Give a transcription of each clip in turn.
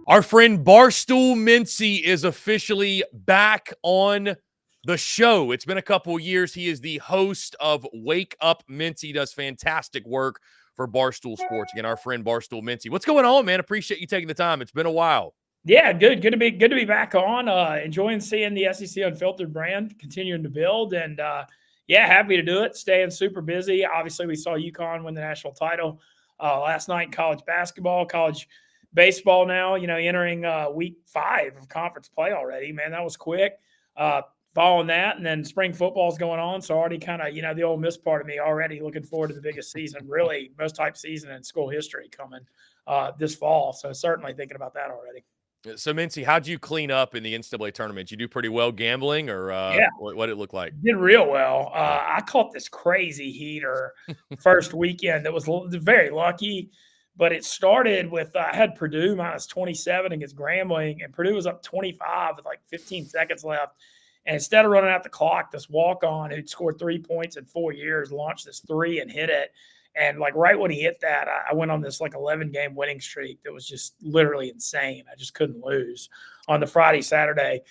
Our friend Barstool Mintzy is officially back on the show. It's been a couple of years. He is the host of Wake Up Mintzy. He does fantastic work for Barstool Sports. Again, our friend Barstool Mintzy. What's going on, man? Appreciate you taking the time. It's been a while. Yeah, good to be back on. Enjoying seeing the SEC Unfiltered brand continuing to build, and yeah, happy to do it. Staying super busy. Obviously, we saw UConn win the national title last night in college basketball, college baseball. Now, entering week 5 of conference play already. Man, that was quick. Following that, and then spring football is going on. So already kind of, the Ole Miss part of me already looking forward to the biggest season, really most type season in school history coming this fall. So certainly thinking about that already. So, Mintzy, how'd you clean up in the NCAA tournament? You do pretty well gambling, or Yeah, what did it look like? did real well. I caught this crazy heater first weekend that was very lucky, but it started with I had Purdue minus 27 against Grambling, and Purdue was up 25 with like 15 seconds left. And instead of running out the clock, this walk-on who'd scored 3 points in 4 years launched this three and hit it. And like right when he hit that, I went on this like 11-game winning streak that was just literally insane. I just couldn't lose on the Friday, Saturday,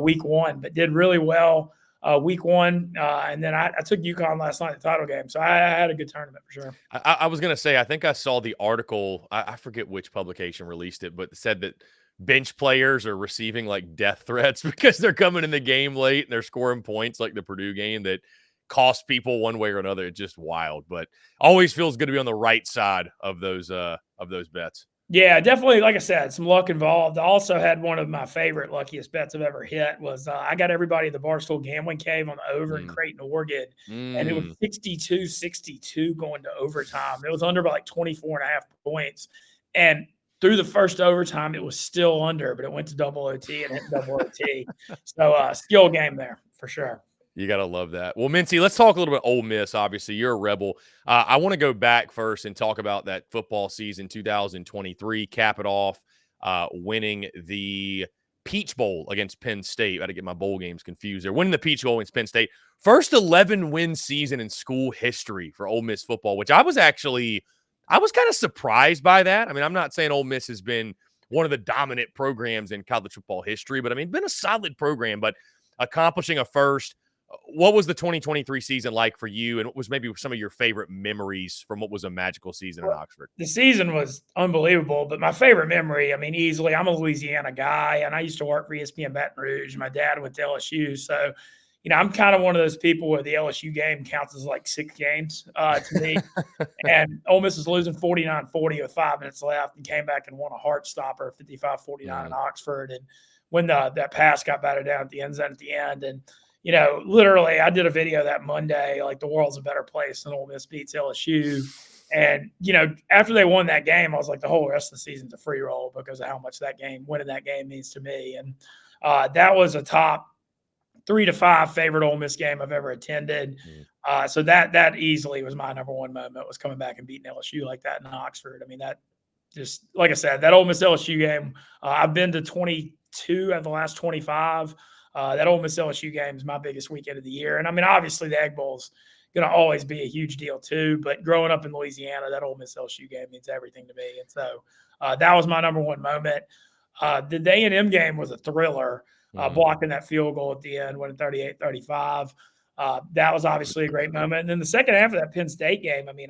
week 1, but did really well week 1. And then I took UConn last night, the title game. So I had a good tournament for sure. I was going to say, I think I saw the article. I forget which publication released it, but said that bench players are receiving like death threats because they're coming in the game late and they're scoring points like the Purdue game that cost people one way or another. It's just wild, but always feels good to be on the right side of those bets. Yeah, definitely. Like I said, some luck involved. I also had one of my favorite luckiest bets I've ever hit was I got everybody at the Barstool Gambling Cave on the over in Creighton, Oregon, and it was 62-62 going to overtime. It was under by like 24.5 points, and through the first overtime, it was still under, but it went to double OT and hit double OT. So skill game there for sure. You got to love that. Well, Mintzy, let's talk a little bit Ole Miss. Obviously, you're a Rebel. I want to go back first and talk about that football season 2023, cap it off, winning the Peach Bowl against Penn State. I had to get my bowl games confused there. Winning the Peach Bowl against Penn State. First 11-win season in school history for Ole Miss football, which I was kind of surprised by that. I mean, I'm not saying Ole Miss has been one of the dominant programs in college football history, but I mean, been a solid program, but accomplishing a first. What was the 2023 season like for you, and what was maybe some of your favorite memories from what was a magical season in Oxford? The season was unbelievable, but my favorite memory, I mean, easily, I'm a Louisiana guy, and I used to work for ESPN Baton Rouge. My dad went to LSU, so, I'm kind of one of those people where the LSU game counts as like 6 games to me. And Ole Miss was losing 49-40 with 5 minutes left and came back and won a heart stopper, 55-49 in Oxford. And when that pass got batted down at the end zone at the end, and literally, I did a video that Monday, like the world's a better place and Ole Miss beats LSU. And, after they won that game, I was like, the whole rest of the season's a free roll because of how much winning that game means to me. And that was a top 3 to 5 favorite Ole Miss game I've ever attended. So that easily was my number one moment, was coming back and beating LSU like that in Oxford. I mean, that just, like I said, that Ole Miss LSU game, I've been to 22 out of the last 25. That Ole Miss LSU game is my biggest weekend of the year. And I mean, obviously the Egg Bowl is going to always be a huge deal too, but growing up in Louisiana, that Ole Miss LSU game means everything to me. And so that was my number one moment. The A&M game was a thriller, blocking that field goal at the end, winning 38-35. That was obviously a great moment. And then the second half of that Penn State game, I mean,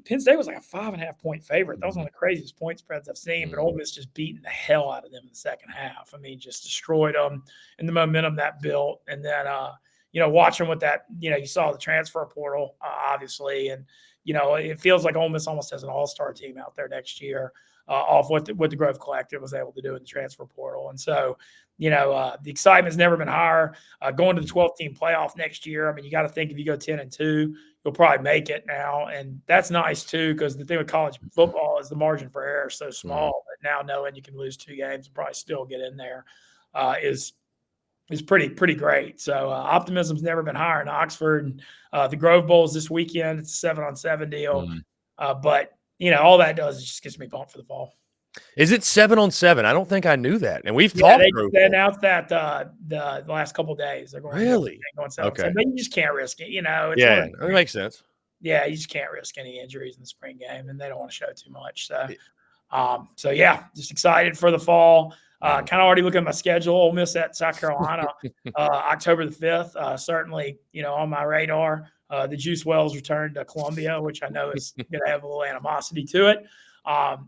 Penn State was like a 5.5 point favorite. That was one of the craziest point spreads I've seen, but Ole Miss just beating the hell out of them in the second half. I mean, just destroyed them and the momentum that built. And then, watching with that, you saw the transfer portal, obviously. And, it feels like Ole Miss almost has an all-star team out there next year off what the Grove Collective was able to do in the transfer portal. And so, the excitement's never been higher. Going to the 12-team playoff next year, I mean, you got to think if you go 10-2, you'll probably make it now. And that's nice, too, because the thing with college football is the margin for error is so small. But now knowing you can lose 2 games and probably still get in there is pretty great. So optimism's never been higher in Oxford. The Grove Bowl's this weekend. It's a 7-on-7 deal. But, all that does is just gets me pumped for the fall. Is it 7-on-7? I don't think I knew that. And we've talked. They announced that the last couple of days. They're going really going 7-on-7. Okay. But you just can't risk it. It makes sense. Yeah, you just can't risk any injuries in the spring game, and they don't want to show too much. So So yeah, just excited for the fall. Kind of already looking at my schedule. Ole Miss at South Carolina, October the 5th. Certainly, on my radar. The Juice Wells returned to Columbia, which I know is going to have a little animosity to it.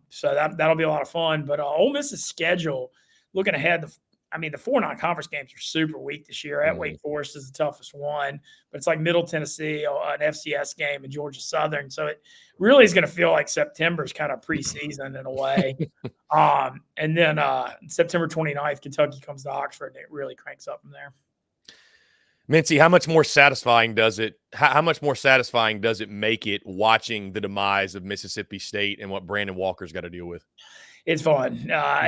So that'll be a lot of fun. But Ole Miss's schedule, looking ahead, the 4 non-conference games are super weak this year. At Wake Forest is the toughest one, but it's like Middle Tennessee, an FCS game, and Georgia Southern. So it really is going to feel like September is kind of preseason in a way. And then September 29th, Kentucky comes to Oxford, and it really cranks up from there. Mintzy, how much more satisfying does it make it watching the demise of Mississippi State and what Brandon Walker's got to deal with? It's fun.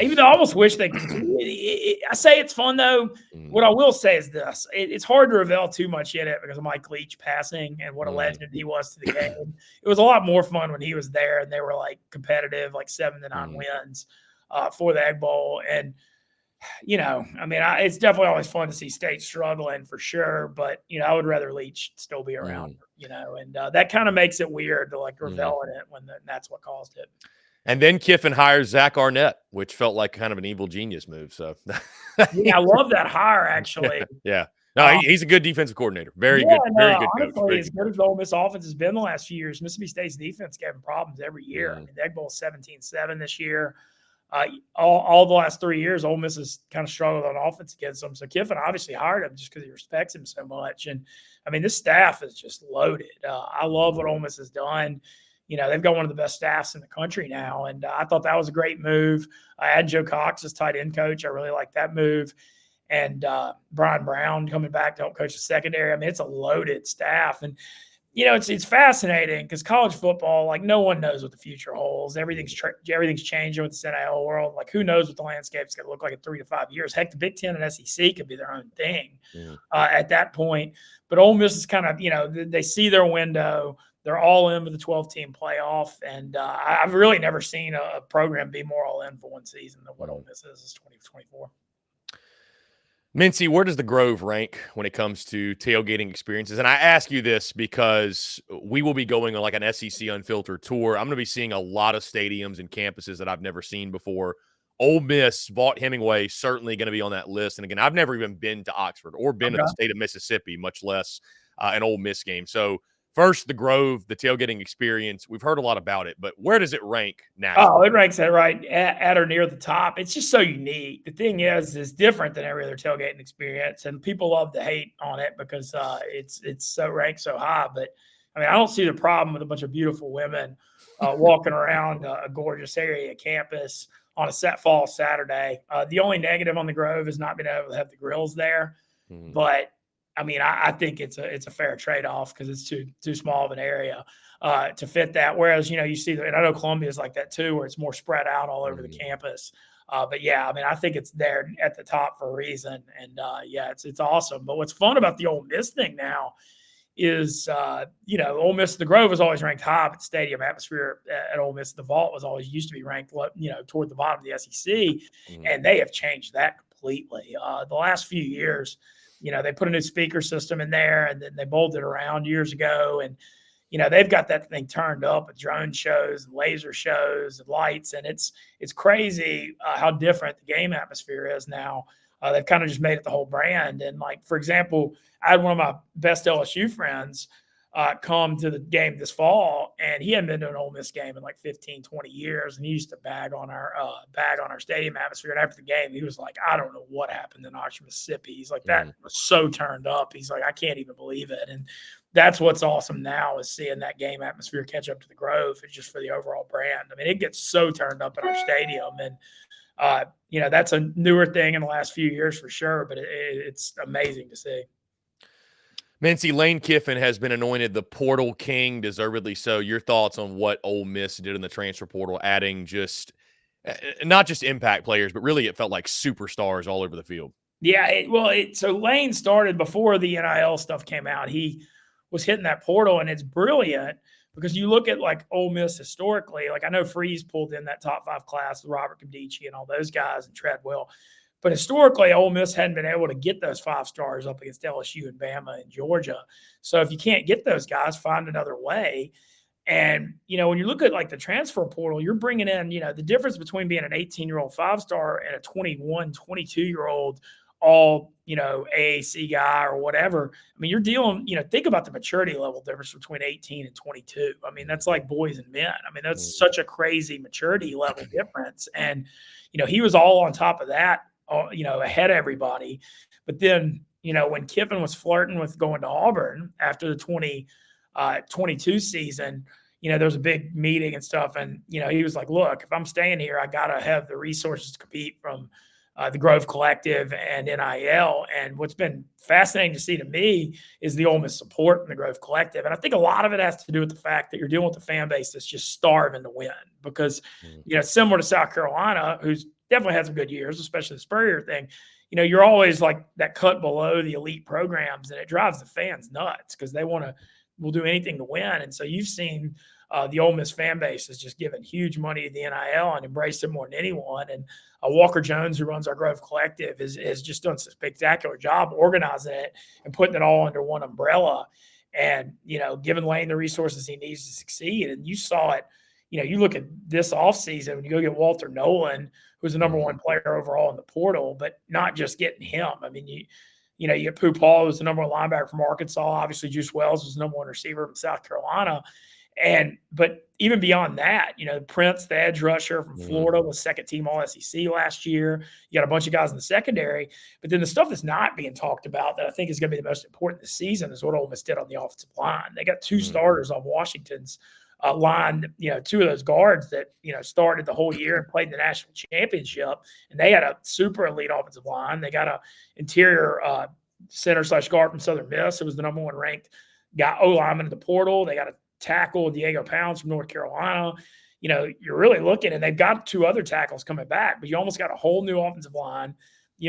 Even though I almost wish they could. I say it's fun, though. What I will say is this. It's hard to reveal too much in it because of Mike Leach passing and what a legend he was to the game. It was a lot more fun when he was there and they were like competitive, like 7 to 9 wins for the Egg Bowl. And, it's definitely always fun to see State struggling for sure. But, I would rather Leach still be around, and that kind of makes it weird to like reveal in it when that's what caused it. And then Kiffin hires Zach Arnett, which felt like kind of an evil genius move. So, yeah, I love that hire, actually. Yeah. No, he's a good defensive coordinator. Very good honestly, coach. As good as the Ole Miss offense has been the last few years, Mississippi State's defense gave them problems every year. The Egg Bowl 17-7 this year. All the last 3 years, Ole Miss has kind of struggled on offense against them. So Kiffin obviously hired him just because he respects him so much. And, this staff is just loaded. I love what Ole Miss has done. They've got one of the best staffs in the country now. And I thought that was a great move. I had Joe Cox as tight end coach. I really like that move. And Brian Brown coming back to help coach the secondary. It's a loaded staff. And, it's fascinating because college football, like no one knows what the future holds. Everything's changing with the NIL world. Like who knows what the landscape's going to look like in 3 to 5 years. Heck, the Big Ten and SEC could be their own thing at that point. But Ole Miss is kind of, they see their window. They're all in with the 12-team playoff, and I've really never seen a program be more all in for one season than what Ole Miss is 2024. Mintzy, where does the Grove rank when it comes to tailgating experiences? And I ask you this because we will be going on like an SEC Unfiltered tour. I'm going to be seeing a lot of stadiums and campuses that I've never seen before. Ole Miss, Vaught Hemingway, certainly going to be on that list. And again, I've never even been to Oxford or been to the state of Mississippi, much less an Ole Miss game. So first, the Grove, the tailgating experience. We've heard a lot about it, but where does it rank now? Oh, it ranks right at or near the top. It's just so unique. The thing is, it's different than every other tailgating experience, and people love to hate on it because it's so ranked so high. But I don't see the problem with a bunch of beautiful women walking around a gorgeous area campus on a fall Saturday. The only negative on the Grove is not being able to have the grills there, but I think it's a fair trade-off because it's too small of an area to fit that. Whereas, you see, and I know Columbia is like that too, where it's more spread out all over the campus. But yeah, I think it's there at the top for a reason. And yeah, it's awesome. But what's fun about the Ole Miss thing now is, Ole Miss, the Grove was always ranked high, but stadium atmosphere at Ole Miss, the Vault was always used to be ranked, toward the bottom of the SEC. And they have changed that completely. The last few years, they put a new speaker system in there and then they bolted around years ago. And, they've got that thing turned up with drone shows and laser shows and lights. And it's crazy how different the game atmosphere is now. They've kind of just made it the whole brand. And like, for example, I had one of my best LSU friends come to the game this fall, and he hadn't been to an Ole Miss game in like 15, 20 years. And he used to bag on our stadium atmosphere. And after the game, he was like, I don't know what happened in Oxford, Mississippi. He's like, that was so turned up. He's like, I can't even believe it. And that's what's awesome now is seeing that game atmosphere catch up to the Grove. It's just for the overall brand. It gets so turned up in our stadium. And, that's a newer thing in the last few years for sure, but it's amazing to see. Mintzy, Lane Kiffin has been anointed the portal king, deservedly so. Your thoughts on what Ole Miss did in the transfer portal, adding just not just impact players, but really it felt like superstars all over the field. Yeah, so Lane started before the NIL stuff came out. He was hitting that portal, and it's brilliant because you look at like Ole Miss historically. Like I know Freeze pulled in that top 5 class with Robert Kabdici and all those guys and Treadwell. But historically, Ole Miss hadn't been able to get those 5 stars up against LSU and Bama and Georgia. So if you can't get those guys, find another way. And, when you look at like the transfer portal, you're bringing in, the difference between being an 18-year-old 5-star and a 21, 22-year-old all, AAC guy or whatever. I mean, you're dealing, think about the maturity level difference between 18 and 22. I mean, that's like boys and men. I mean, that's such a crazy maturity level difference. And, he was all on top of that, ahead of everybody. But then, when Kiffin was flirting with going to Auburn after the 2022 season, there was a big meeting and stuff. And, he was like, look, if I'm staying here, I got to have the resources to compete from the Grove Collective and NIL. And what's been fascinating to see to me is the Ole Miss support in the Grove Collective. And I think a lot of it has to do with the fact that you're dealing with a fan base that's just starving to win because, similar to South Carolina, who's definitely had some good years, especially the Spurrier thing, you're always like that cut below the elite programs, and it drives the fans nuts because they will do anything to win. And so you've seen the Ole Miss fan base has just given huge money to the NIL and embraced it more than anyone. And Walker Jones, who runs our Grove Collective, has just done a spectacular job organizing it and putting it all under one umbrella and, giving Lane the resources he needs to succeed. And you saw it, you look at this offseason when you go get Walter Nolan, who's the number one player overall in the portal, but not just getting him. I mean, you get Pooh Paul, who's the number one linebacker from Arkansas. Obviously, Juice Wells was the number one receiver from South Carolina. But even beyond that, Prince, the edge rusher from Florida, was second team All SEC last year. You got a bunch of guys in the secondary. But then the stuff that's not being talked about that I think is going to be the most important this season is what Ole Miss did on the offensive line. They got two starters on Washington's line, two of those guards that, started the whole year and played in the national championship. And they had a super elite offensive line. They got a interior center/guard from Southern Miss, who was the number one ranked guy O-lineman in the portal. They got a tackle, Diego Pounds from North Carolina. You're really looking, and they've got two other tackles coming back, but you almost got a whole new offensive line.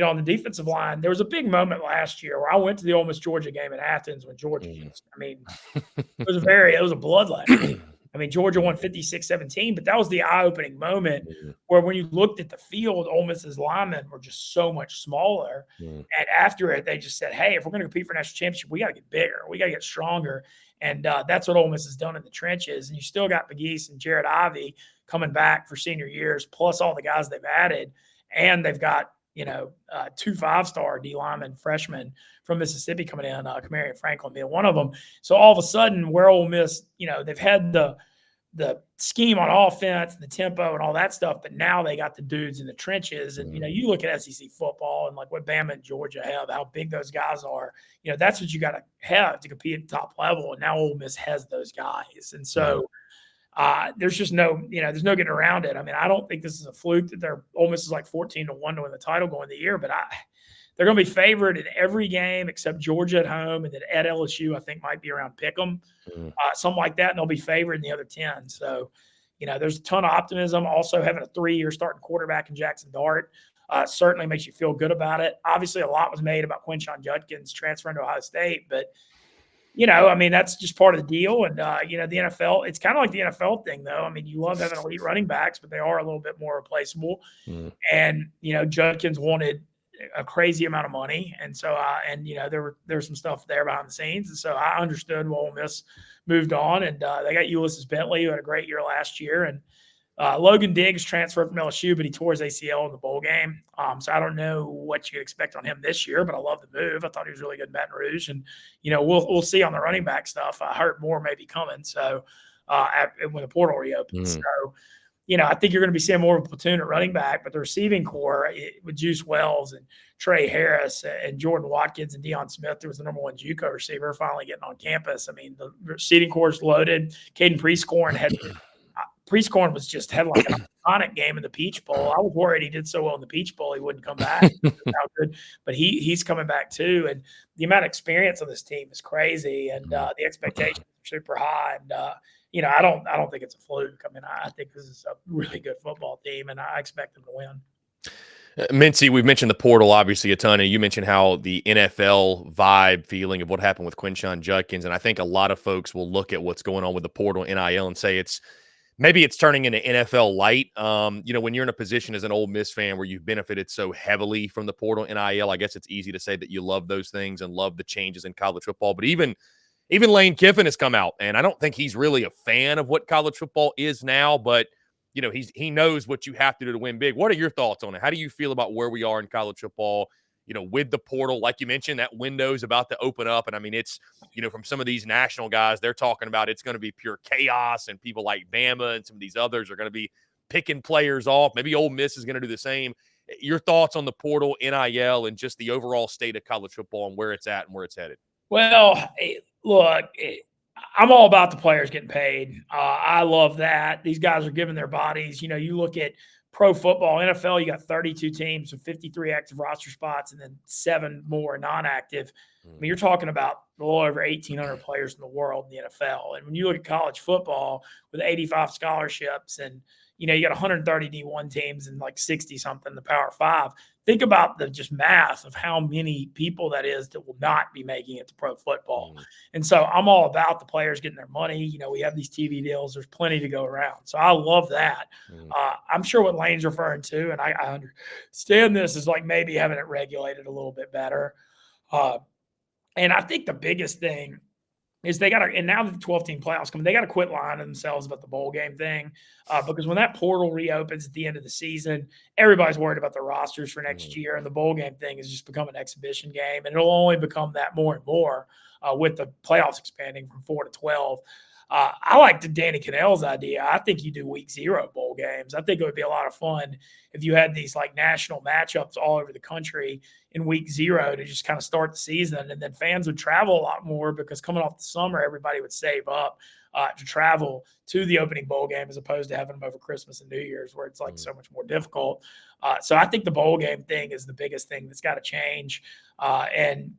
On the defensive line, there was a big moment last year where I went to the Ole Miss Georgia game in Athens when Georgia just, it was a bloodletting. I mean, Georgia won 56-17, but that was the eye-opening moment where when you looked at the field, Ole Miss's linemen were just so much smaller. And after it, they just said, hey, if we're going to compete for national championship, we got to get bigger. We got to get stronger. And that's what Ole Miss has done in the trenches. And you still got McGeese and Jared Ivey coming back for senior years, plus all the guys they've added. And they've got, two 5-star D linemen, freshmen from Mississippi coming in, Kamarion Franklin being one of them. So all of a sudden, where Ole Miss, they've had the scheme on offense, the tempo and all that stuff, but now they got the dudes in the trenches. And, you look at SEC football and like what Bama and Georgia have, how big those guys are, that's what you got to have to compete at the top level. And now Ole Miss has those guys. And so there's just there's no getting around it. I mean, I don't think this is a fluke that Ole Miss is like 14-1 to win the title going the year, but they're going to be favored in every game except Georgia at home, and then at LSU, I think might be around pick'em, something like that, and they'll be favored in the other 10. So, there's a ton of optimism. Also, having a 3-year starting quarterback in Jackson Dart certainly makes you feel good about it. Obviously, a lot was made about Quinshon Judkins transferring to Ohio State, but that's just part of the deal. And, the NFL, it's kind of like the NFL thing, though. I mean, you love having elite running backs, but they are a little bit more replaceable. And, Judkins wanted a crazy amount of money. And so, there's some stuff there behind the scenes. And so I understood why Ole Miss moved on. And they got Ulysses Bentley, who had a great year last year. And Logan Diggs transferred from LSU, but he tore his ACL in the bowl game. So I don't know what you expect on him this year, but I love the move. I thought he was really good in Baton Rouge. And, we'll see on the running back stuff. I heard more may be coming. So when the portal reopens. So, I think you're going to be seeing more of a platoon at running back, but the receiving core with Juice Wells and Trey Harris and Jordan Watkins and Deion Smith, who was the number one JUCO receiver, finally getting on campus. I mean, the receiving core is loaded. Caden Prieskorn Prieskorn was just had like an iconic game in the Peach Bowl. I was worried he did so well in the Peach Bowl he wouldn't come back. How good, but he's coming back too. And the amount of experience on this team is crazy, and the expectations are super high. And I don't think it's a fluke. I mean, I think this is a really good football team, and I expect them to win. Mintzy, we've mentioned the portal obviously a ton, and you mentioned how the NFL vibe feeling of what happened with Quinshon Judkins, and I think a lot of folks will look at what's going on with the portal NIL and say maybe it's turning into NFL light. When you're in a position as an Ole Miss fan where you've benefited so heavily from the portal NIL, I guess it's easy to say that you love those things and love the changes in college football. But even even Lane Kiffin has come out, and I don't think he's really a fan of what college football is now, but he knows what you have to do to win big. What are your thoughts on it? How do you feel about where we are in college football? With the portal, like you mentioned, that window is about to open up, and I mean, it's from some of these national guys, they're talking about it's going to be pure chaos, and people like Bama and some of these others are going to be picking players off. Maybe Ole Miss is going to do the same. Your thoughts on the portal, NIL, and just the overall state of college football and where it's at and where it's headed? Well, look, I'm all about the players getting paid. I love that. These guys are giving their bodies. You look at pro football, NFL, you got 32 teams with 53 active roster spots and then 7 more non-active. I mean, you're talking about a little over 1,800 players in the world in the NFL. And when you look at college football with 85 scholarships and, you got 130 D1 teams and like 60-something the Power 5, think about the just math of how many people that is that will not be making it to pro football. And so I'm all about the players getting their money. We have these TV deals. There's plenty to go around. So I love that. I'm sure what Lane's referring to, and I understand this, is like maybe having it regulated a little bit better. And I think the biggest thing is they got to, and now that the 12-team playoffs come, they got to quit lying to themselves about the bowl game thing, because when that portal reopens at the end of the season, everybody's worried about the rosters for next year, and the bowl game thing has just become an exhibition game, and it'll only become that more and more with the playoffs expanding from 4 to 12. I like Danny Cannell's idea. I think you do week 0 bowl games. I think it would be a lot of fun if you had these like national matchups all over the country in week 0 to just kind of start the season. And then fans would travel a lot more because coming off the summer, everybody would save up to travel to the opening bowl game as opposed to having them over Christmas and New Year's where it's like so much more difficult. So I think the bowl game thing is the biggest thing that's got to change. And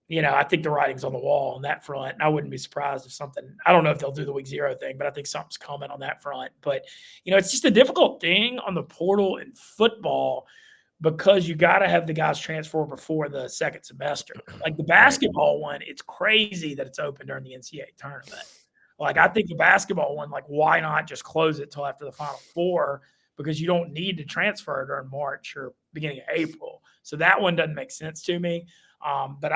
I think the writing's on the wall on that front. And I wouldn't be surprised if something, I don't know if they'll do the week 0 thing, but I think something's coming on that front. But, it's just a difficult thing on the portal in football because you got to have the guys transfer before the second semester. Like the basketball one, it's crazy that it's open during the NCAA tournament. Like I think the basketball one, like why not just close it till after the Final Four, because you don't need to transfer during March or beginning of April. So that one doesn't make sense to me. But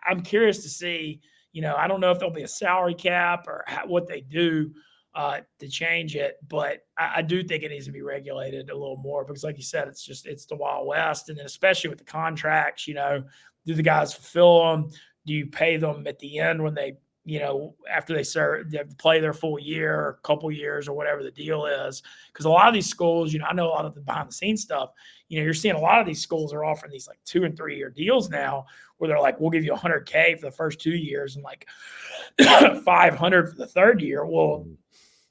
I'm curious to see, I don't know if there'll be a salary cap or what they do to change it, but I do think it needs to be regulated a little more because like you said, it's the Wild West. And then especially with the contracts, do the guys fulfill them? Do you pay them at the end when they, after they serve, they have to play their full year or a couple years or whatever the deal is? Because a lot of these schools, I know a lot of the behind the scenes stuff, you're seeing a lot of these schools are offering these like 2 and 3 year deals now where they're like, we'll give you $100K for the first 2 years and like $500 for the third year. Well,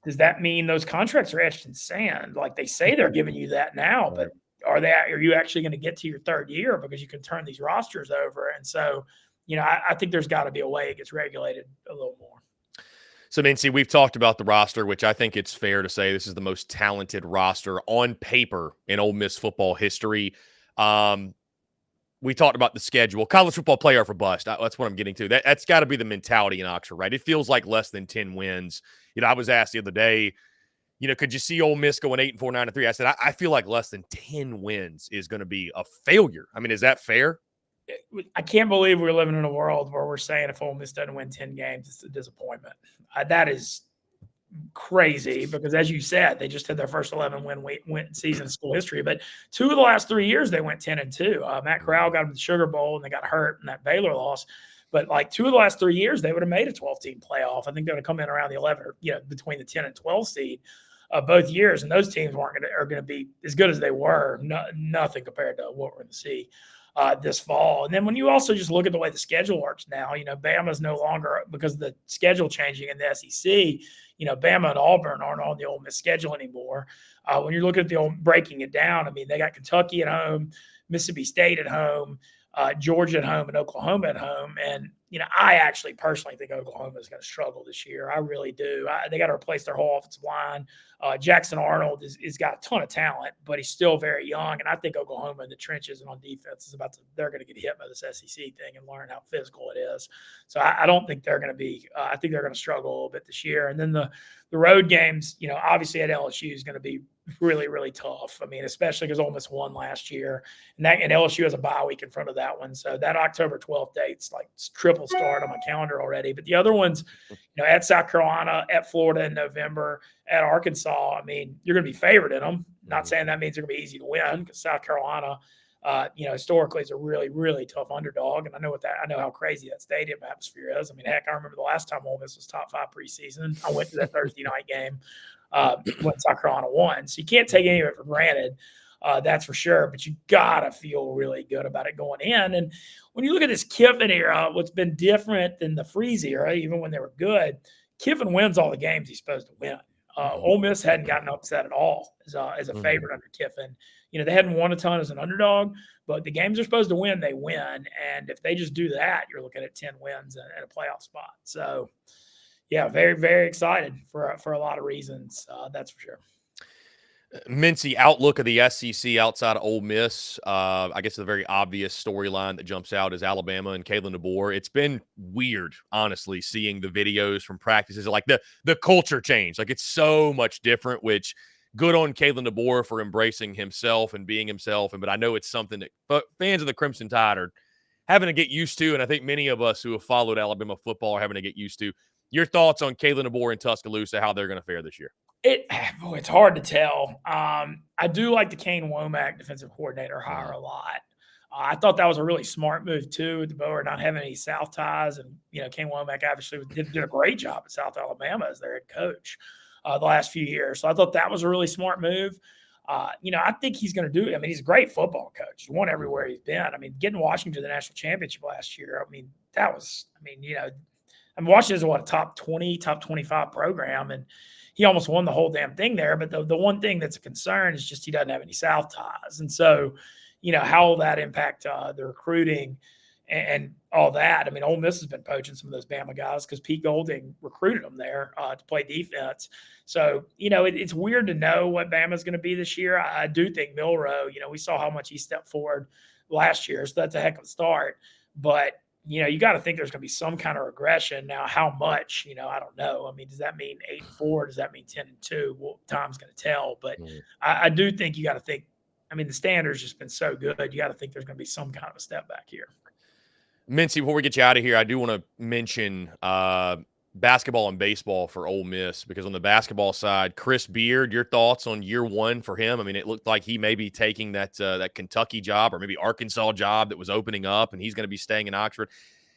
does that mean those contracts are etched in sand? Like they say they're giving you that now, but are you actually going to get to your third year because you can turn these rosters over? And so, I think there's got to be a way it gets regulated a little more. So, Mintzy, we've talked about the roster, which I think it's fair to say this is the most talented roster on paper in Ole Miss football history. We talked about the schedule. College football playoff or bust. That's what I'm getting to. That's got to be the mentality in Oxford, right? It feels like less than 10 wins. I was asked the other day, could you see Ole Miss going 8-4, 9-3? I said, I feel like less than 10 wins is going to be a failure. I mean, is that fair? I can't believe we're living in a world where we're saying if Ole Miss doesn't win 10 games, it's a disappointment. That is crazy because, as you said, they just had their first 11-win season in school history. But 2 of the last 3 years, they went 10-2. Matt Corral got them to the Sugar Bowl, and they got hurt in that Baylor loss. But like 2 of the last 3 years, they would have made a 12-team playoff. I think they would have come in around the 11, or between the 10 and 12 seed both years. And those teams are going to be as good as they were. Nothing compared to what we're going to see this fall. And then when you also just look at the way the schedule works now, Bama's no longer, because of the schedule changing in the SEC, Bama and Auburn aren't on the Ole Miss schedule anymore. When you're looking at breaking it down, I mean, they got Kentucky at home, Mississippi State at home, Georgia at home, and Oklahoma at home. And, I actually personally think Oklahoma is going to struggle this year. I really do. They got to replace their whole offensive line. Jackson Arnold is got a ton of talent, but he's still very young. And I think Oklahoma in the trenches and on defense is they're going to get hit by this SEC thing and learn how physical it is. So I don't think they're going to be, I think they're going to struggle a little bit this year. And then the the road games, obviously at LSU is going to be really, really tough. I mean, especially because Ole Miss won last year, and LSU has a bye week in front of that one. So that October 12th date's like triple start on my calendar already. But the other ones, at South Carolina, at Florida in November, at Arkansas, I mean, you're going to be favored in them. Not saying that means they're going to be easy to win, because South Carolina, historically is a really, really tough underdog. And I know how crazy that stadium atmosphere is. I mean, heck, I remember the last time Ole Miss was top 5 preseason. I went to that Thursday night game when South Carolina won. So you can't take any of it for granted. That's for sure. But you got to feel really good about it going in. And when you look at this Kiffin era, what's been different than the Freeze era, even when they were good, Kiffin wins all the games he's supposed to win. Ole Miss hadn't gotten upset at all as a favorite under Kiffin. They hadn't won a ton as an underdog, but the games they're supposed to win, they win. And if they just do that, you're looking at 10 wins and a playoff spot. So, yeah, very, very excited for a lot of reasons. That's for sure. Mintzy, outlook of the SEC outside of Ole Miss. I guess the very obvious storyline that jumps out is Alabama and Kalen DeBoer. It's been weird, honestly, seeing the videos from practices, like the culture change. Like, it's so much different, which good on Kalen DeBoer for embracing himself and being himself. But I know it's something that fans of the Crimson Tide are having to get used to. And I think many of us who have followed Alabama football are having to get used to. Your thoughts on Kalen DeBoer in Tuscaloosa, how they're going to fare this year? It's hard to tell. I do like the Kane Womack defensive coordinator hire a lot. I thought that was a really smart move too, with DeBoer not having any South ties, and Kane Womack obviously did a great job at South Alabama as their head coach the last few years. So I thought that was a really smart move. I think he's going to do it. I mean, he's a great football coach. He's won everywhere he's been. I mean, getting Washington to the national championship last year. I mean, Washington is a top 20, top 25 program, and he almost won the whole damn thing there. But the one thing that's a concern is just he doesn't have any South ties. And so, how will that impact the recruiting and all that? I mean, Ole Miss has been poaching some of those Bama guys because Pete Golding recruited them there to play defense. So, it's weird to know what Bama's going to be this year. I do think Milroe, we saw how much he stepped forward last year. So that's a heck of a start. But you got to think there's going to be some kind of regression. Now, how much, I don't know. I mean, does that mean 8-4? Does that mean 10-2? Well, time's going to tell. But I do think you got to think, I mean, the standard's just been so good. You got to think there's going to be some kind of a step back here. Mintzy, before we get you out of here, I do want to mention basketball and baseball for Ole Miss, because on the basketball side, Chris Beard, your thoughts on year one for him? I mean, it looked like he may be taking that Kentucky job or maybe Arkansas job that was opening up, and he's going to be staying in Oxford.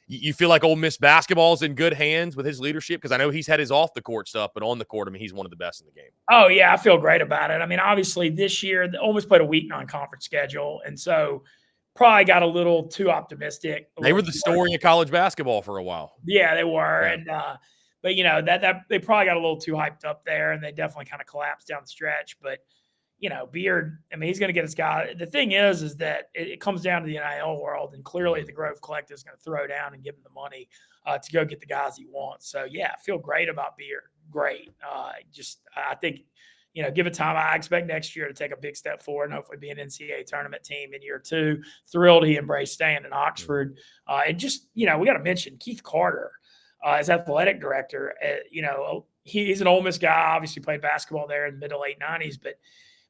You feel like Ole Miss basketball is in good hands with his leadership? Because I know he's had his off-the-court stuff, but on the court, I mean, he's one of the best in the game. Oh, yeah, I feel great about it. I mean, obviously this year, Ole Miss played a weak non-conference schedule, and so probably got a little too optimistic. They were the story of college basketball for a while. Yeah, they were. Yeah. And but that they probably got a little too hyped up there, and they definitely kind of collapsed down the stretch. But Beard, I mean, he's going to get his guy. The thing is that it comes down to the NIL world, and clearly the Grove Collective is going to throw down and give him the money to go get the guys he wants. So yeah, I feel great about Beard. Great. I think give it time. I expect next year to take a big step forward and hopefully be an NCAA tournament team in year 2. Thrilled he embraced staying in Oxford. And just, we got to mention Keith Carter as athletic director. He's an Ole Miss guy, obviously played basketball there in the mid to late 90s, but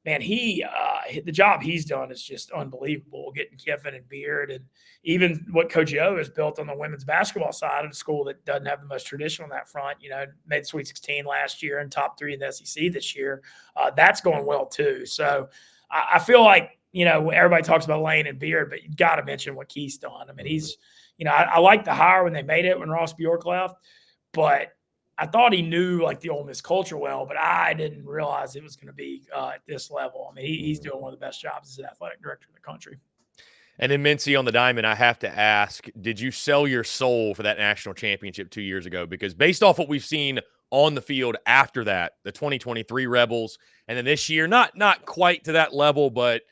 man, the job he's done is just unbelievable, getting Kiffin and Beard, and even what Coach O has built on the women's basketball side of the school that doesn't have the most tradition on that front. Made Sweet 16 last year and top 3 in the SEC this year. That's going well too. So I feel like, everybody talks about Lane and Beard, but you got to mention what Keith's done. I mean, he's, I like the hire when they made it when Ross Bjork left, but I thought he knew like the Ole Miss culture well, but I didn't realize it was going to be at this level. I mean, he's doing one of the best jobs as an athletic director in the country. And then Mintzy on the diamond, I have to ask, did you sell your soul for that national championship 2 years ago? Because based off what we've seen on the field after that, the 2023 Rebels, and then this year, not quite to that level, but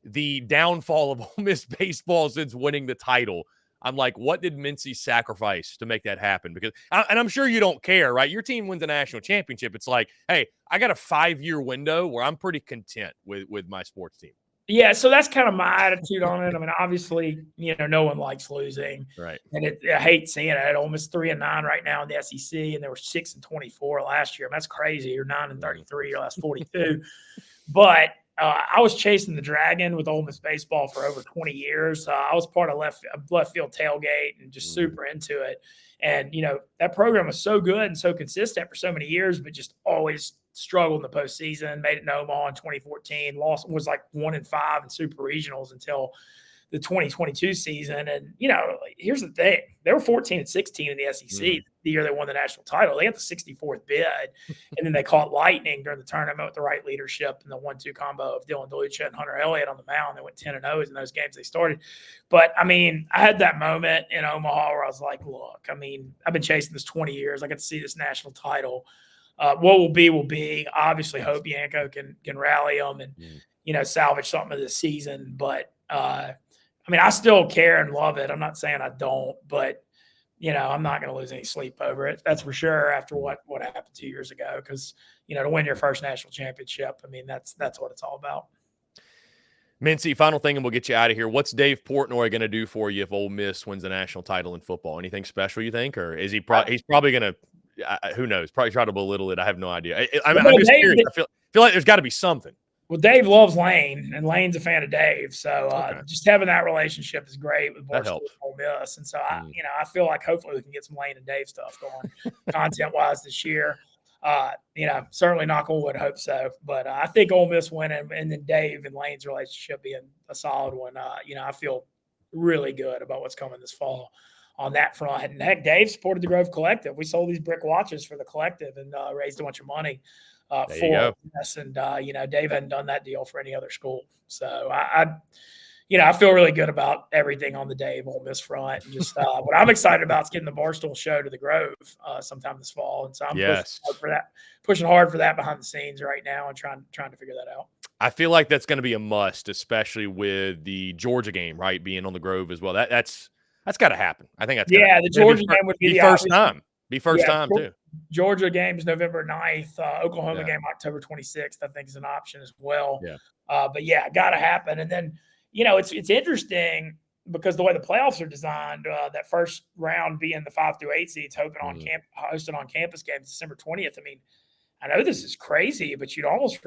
the downfall of Ole Miss baseball since winning the title. I'm like, what did Mintzy sacrifice to make that happen? Because, and I'm sure you don't care, right? Your team wins a national championship. It's like, hey, I got a 5-year window where I'm pretty content with my sports team. Yeah, so that's kind of my attitude on it. I mean, obviously, no one likes losing, Right. and I hate seeing it. Almost 3-9 right now in the SEC, and they were 6-24 last year. I mean, that's crazy. You're 9-33 your last 42. But I was chasing the dragon with Ole Miss baseball for over 20 years. I was part of left field tailgate and just super into it. And that program was so good and so consistent for so many years, but just always struggled in the postseason. Made it in Omaha in 2014. Was like 1-5 in super regionals until the 2022 season. And, here's the thing. They were 14-16 in the SEC the year they won the national title. They got the 64th bid. And then they caught lightning during the tournament with the right leadership and the 1-2 combo of Dylan DeLucia and Hunter Elliott on the mound. They went 10-0 in those games they started. But, I mean, I had that moment in Omaha where I was like, look, I mean, I've been chasing this 20 years. I got to see this national title. What will be will be. Obviously, hope Yanko can rally them and, salvage something of this season. But, I mean, I still care and love it. I'm not saying I don't, but, I'm not going to lose any sleep over it. That's for sure after what happened 2 years ago because, to win your first national championship, I mean, that's what it's all about. Mintzy, final thing, and we'll get you out of here. What's Dave Portnoy going to do for you if Ole Miss wins the national title in football? Anything special, you think? Or is he's probably going to who knows? Probably try to belittle it. I have no idea. I'm just curious. I feel like there's got to be something. Well, Dave loves Lane, and Lane's a fan of Dave. So just having that relationship is great with Barstool and Ole Miss. And so, I feel like hopefully we can get some Lane and Dave stuff going content-wise this year. Certainly knock on wood, hope so. But I think Ole Miss winning and then Dave and Lane's relationship being a solid one, I feel really good about what's coming this fall on that front. And heck, Dave supported the Grove Collective. We sold these brick watches for the collective and raised a bunch of money for us. And, Dave hadn't done that deal for any other school. So I feel really good about everything on the Dave Ole Miss front. And just what I'm excited about is getting the Barstool show to the Grove sometime this fall. And so I'm pushing hard for that behind the scenes right now and trying to figure that out. I feel like that's going to be a must, especially with the Georgia game, right, being on the Grove as well. That's got to happen. I think that's the Georgia game would be the first time. First time too. Georgia game is November 9th. Oklahoma game October 26th. I think is an option as well. Yeah. But got to happen. And then it's interesting because the way the playoffs are designed, that first round being the 5 through 8 seeds, hosted on campus games December 20th. I mean, I know this is crazy, but you'd almost.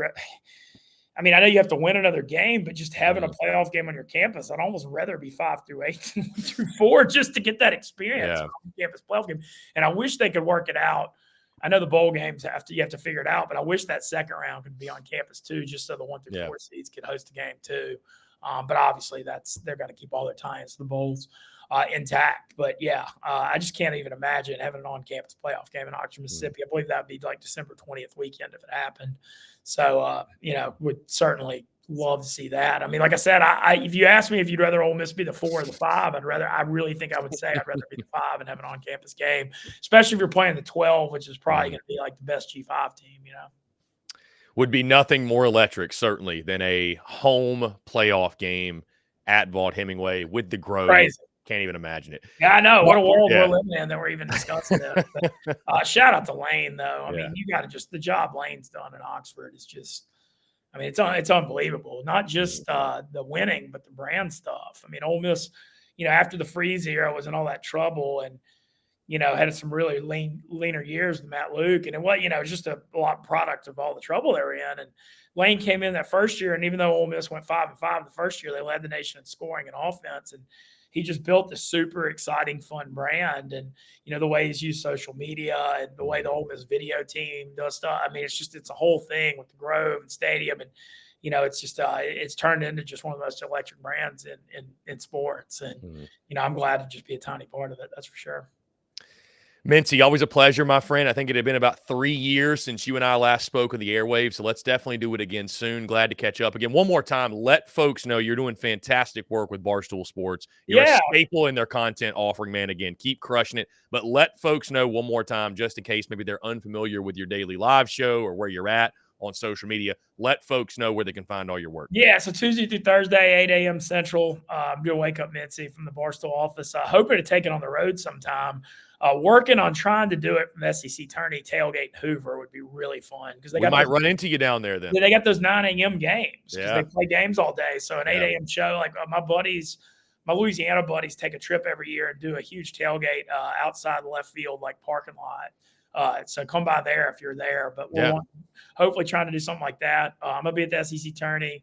I mean, I know you have to win another game, but just having a playoff game on your campus, I'd almost rather be 5 through 8 than 1 through 4 just to get that experience on the campus playoff game. And I wish they could work it out. I know the bowl games you have to figure it out, but I wish that second round could be on campus too, just so the 1 through 4 seeds could host a game too. But obviously they're going to keep all their ties to the bowls intact. But I just can't even imagine having an on-campus playoff game in Oxford, Mississippi. I believe that'd be like December 20th weekend if it happened. So, would certainly love to see that. I mean, like I said, if you ask me if you'd rather Ole Miss be the 4 or the 5, I really think I would say I'd rather be the 5 and have an on-campus game, especially if you're playing the 12, which is probably going to be like the best G5 team, Would be nothing more electric, certainly, than a home playoff game at Vaught-Hemingway with the Grove. Crazy. Can't even imagine it. Yeah, I know. What a world we're living in that we're even discussing this. But, shout out to Lane, though. I mean, you got to the job Lane's done in Oxford is just, I mean, it's unbelievable. Not just the winning, but the brand stuff. I mean, Ole Miss, after the freeze era was in all that trouble and, had some really leaner years with Matt Luke. And it was, just a lot of product of all the trouble they were in. And Lane came in that first year, and even though Ole Miss went 5-5 the first year, they led the nation in scoring and offense. And he just built this super exciting, fun brand. And, the way he's used social media and the way the Ole Miss video team does stuff. I mean, it's a whole thing with the Grove and Stadium. And, it's just it's turned into just one of the most electric brands in sports. And, I'm glad to just be a tiny part of it. That's for sure. Mintzy, always a pleasure, my friend. I think it had been about 3 years since you and I last spoke on the airwaves, so let's definitely do it again soon. Glad to catch up again. One more time, let folks know you're doing fantastic work with Barstool Sports. You're a staple in their content offering, man. Again, keep crushing it. But let folks know one more time, just in case maybe they're unfamiliar with your daily live show or where you're at on social media. Let folks know where they can find all your work. Yeah, so Tuesday through Thursday, 8 a.m. Central. I'm doing Wake Up Mintzy from the Barstool office. Hoping to take it on the road sometime. Working on trying to do it from the SEC tourney tailgate in Hoover would be really fun because we might run into you down there then. They got those 9 a.m. games because Yeah. they play games all day. So an 8 a.m. show, like my Louisiana buddies take a trip every year and do a huge tailgate outside the left field like parking lot. So come by there if you're there. But we're hopefully trying to do something like that. I'm gonna be at the SEC tourney.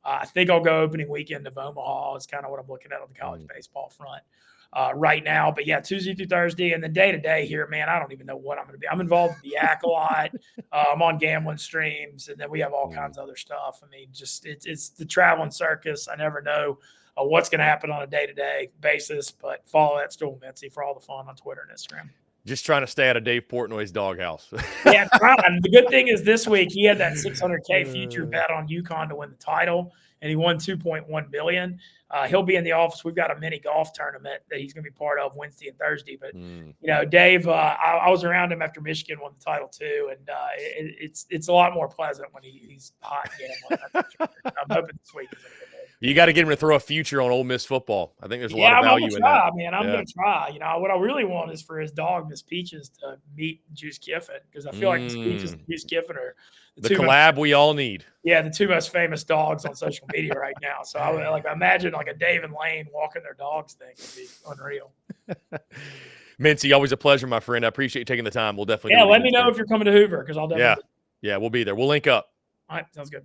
I think I'll go opening weekend of Omaha. It's kind of what I'm looking at on the college baseball front right now. But yeah, Tuesday through Thursday, and then day to day here, man, I don't even know what I'm going to be. I'm involved in the Yak a lot. I'm on gambling streams, and then we have all kinds of other stuff. I mean, just it's the traveling circus. I never know what's going to happen on a day to day basis, but follow that Barstool Mintzy for all the fun on Twitter and Instagram. Just trying to stay out of Dave Portnoy's doghouse. Yeah, trying. The good thing is this week he had that $600K future bet on UConn to win the title, and he won $2.1 million. He'll be in the office. We've got a mini golf tournament that he's going to be part of Wednesday and Thursday. But you know, Dave, I was around him after Michigan won the title too, and it's a lot more pleasant when he's hot gambling. I'm hoping this week is a good day. You got to get him to throw a future on Ole Miss football. I think there's a lot of value in that. Man, I'm going to try. You know, what I really want is for his dog, Miss Peaches, to meet Juice Kiffin because I feel like Miss Peaches and Juice Kiffin are the collab we all need. Yeah, the two most famous dogs on social media right now. So I would imagine like a Dave and Lane walking their dogs thing would be unreal. Mintzy, always a pleasure, my friend. I appreciate you taking the time. We'll definitely. Yeah, let me know if you're coming to Hoover because I'll definitely. Yeah, we'll be there. We'll link up. All right, sounds good.